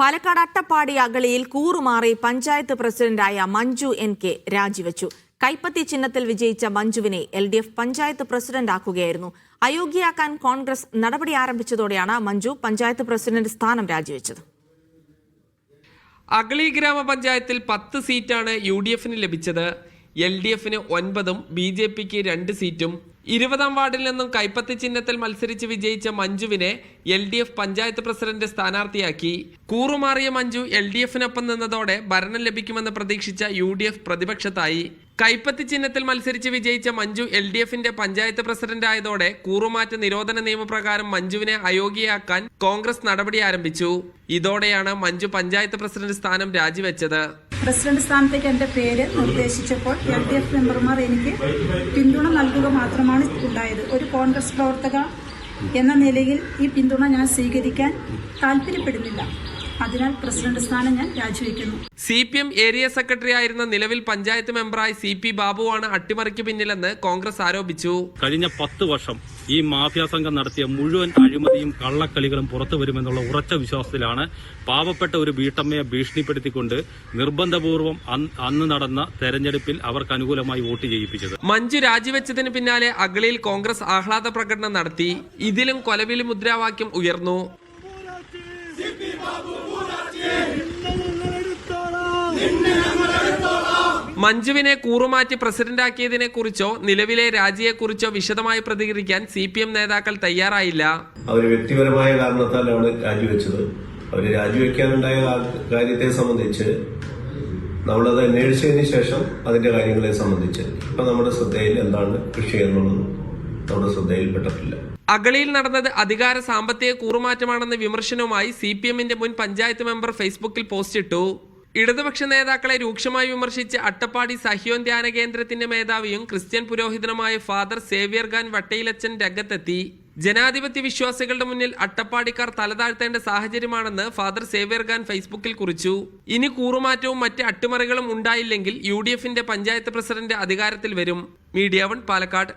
പാലക്കാട് അട്ടപ്പാടി അഗളിയിൽ കൂറുമാറി പഞ്ചായത്ത് പ്രസിഡന്റായ മഞ്ജു എൻ.കെ. രാജിവെച്ചു. കൈപ്പത്തി ചിഹ്നത്തിൽ വിജയിച്ച മഞ്ജുവിനെ LDF പഞ്ചായത്ത് പ്രസിഡന്റാക്കുകയായിരുന്നു. അയോഗ്യയാക്കാൻ കോൺഗ്രസ് നടപടി ആരംഭിച്ചതോടെയാണ് മഞ്ജു പഞ്ചായത്ത് പ്രസിഡന്റ് സ്ഥാനം രാജിവെച്ചത്. അഗളി ഗ്രാമപഞ്ചായത്തിൽ 10 സീറ്റാണ് UDFന് ലഭിച്ചത്. LDFന് 9ഉം BJPക്ക് 2 സീറ്റും. 20ാം വാർഡിൽ നിന്നും കൈപ്പത്തി ചിഹ്നത്തിൽ മത്സരിച്ച് വിജയിച്ച മഞ്ജുവിനെ LDF പഞ്ചായത്ത് പ്രസിഡന്റ് സ്ഥാനാർത്ഥിയാക്കി. കൂറുമാറിയ മഞ്ജു LDFനൊപ്പം നിന്നതോടെ ഭരണം ലഭിക്കുമെന്ന് പ്രതീക്ഷിച്ച UDF പ്രതിപക്ഷത്തായി. കൈപ്പത്തി ചിഹ്നത്തിൽ മത്സരിച്ച് വിജയിച്ച മഞ്ജു LDFന്റെ പഞ്ചായത്ത് പ്രസിഡന്റ് ആയതോടെ കൂറുമാറ്റ നിരോധന നിയമപ്രകാരം മഞ്ജുവിനെ അയോഗ്യയാക്കാൻ കോൺഗ്രസ് നടപടി ആരംഭിച്ചു. ഇതോടെയാണ് മഞ്ജു പഞ്ചായത്ത് പ്രസിഡന്റ് സ്ഥാനം രാജിവെച്ചത്. പ്രസിഡന്റ് സ്ഥാനത്തേക്ക് എന്റെ പേര് നിർദ്ദേശിച്ചപ്പോൾ LDF മെമ്പർമാർ എനിക്ക് പിന്തുണ നൽകുക മാത്രമാണ് ഉണ്ടായത്. ഒരു കോൺഗ്രസ് പ്രവർത്തക എന്ന നിലയിൽ ഈ പിന്തുണ ഞാൻ സ്വീകരിക്കാൻ താല്പര്യപ്പെടുന്നില്ല. അതിനാൽ പ്രസിഡന്റ് സ്ഥാനം ഞാൻ രാജിവെക്കുന്നു. CPM ഏരിയ സെക്രട്ടറി ആയിരുന്ന നിലവിൽ പഞ്ചായത്ത് മെമ്പറായി CP ബാബുവാണ് അട്ടിമറിക്ക് പിന്നിലെന്ന് കോൺഗ്രസ് ആരോപിച്ചു. കഴിഞ്ഞ 10 വർഷം ഈ മാഫിയ സംഘം നടത്തിയ മുഴുവൻ അഴിമതിയും കള്ളക്കളികളും പുറത്തു വരുമെന്നുള്ള ഉറച്ച വിശ്വാസത്തിലാണ് പാവപ്പെട്ട ഒരു വീട്ടമ്മയെ ഭീഷണിപ്പെടുത്തിക്കൊണ്ട് നിർബന്ധപൂർവ്വം അന്ന് നടന്ന തെരഞ്ഞെടുപ്പിൽ അവർക്ക് അനുകൂലമായി വോട്ട് ചെയ്യിപ്പിച്ചത്. മഞ്ജു രാജിവെച്ചതിന് പിന്നാലെ അഗളിയിൽ കോൺഗ്രസ് ആഹ്ലാദ പ്രകടനം നടത്തി. ഇതിലും കൊലവിളി മുദ്രാവാക്യം ഉയർന്നു. മഞ്ജുവിനെ കൂറുമാറ്റി പ്രസിഡന്റാക്കിയതിനെ കുറിച്ചോ നിലവിലെ രാജിയെക്കുറിച്ചോ വിശദമായി പ്രതികരിക്കാൻ CPM നേതാക്കൾ തയ്യാറായില്ല. അവർ വ്യക്തിപരമായ കാരണത്താലാണ് രാജിവെച്ചത്. അവർ രാജിവെക്കാനുണ്ടായ കാര്യത്തെ സംബന്ധിച്ച് നമ്മളത് അന്വേഷിച്ചതിന് ശേഷം അതിന്റെ കാര്യങ്ങളെ സംബന്ധിച്ച് ഇപ്പൊ നമ്മുടെ ശ്രദ്ധയിൽ എന്താണ് വിഷയം എന്നുള്ളത് നമ്മുടെ ശ്രദ്ധയിൽപ്പെട്ടിട്ടില്ല. അഗളിയിൽ നടന്നത് അധികാര സാമ്പത്തിക കൂറുമാറ്റമാണെന്ന വിമർശനവുമായി CPMന്റെ മുൻ പഞ്ചായത്ത് മെമ്പർ ഫേസ്ബുക്കിൽ പോസ്റ്റിട്ടു. ഇടതുപക്ഷ നേതാക്കളെ രൂക്ഷമായി വിമർശിച്ച് അട്ടപ്പാടി സഹ്യോൻ ധ്യാന കേന്ദ്രത്തിന്റെ മേധാവിയും ക്രിസ്ത്യൻ പുരോഹിതനുമായ ഫാദർ സേവ്യർ ഖാൻ വട്ടയിലച്ചൻ രംഗത്തെത്തി. ജനാധിപത്യ വിശ്വാസികളുടെ മുന്നിൽ അട്ടപ്പാടിക്കാർ തലതാഴ്ത്തേണ്ട സാഹചര്യമാണെന്ന് ഫാദർ സേവ്യർ ഖാൻ ഫേസ്ബുക്കിൽ കുറിച്ചു. ഇനി കൂറുമാറ്റവും മറ്റ് അട്ടിമറികളും ഉണ്ടായില്ലെങ്കിൽ UDFന്റെ പഞ്ചായത്ത് പ്രസിഡന്റ് അധികാരത്തിൽ വരും. മീഡിയ 1 പാലക്കാട്.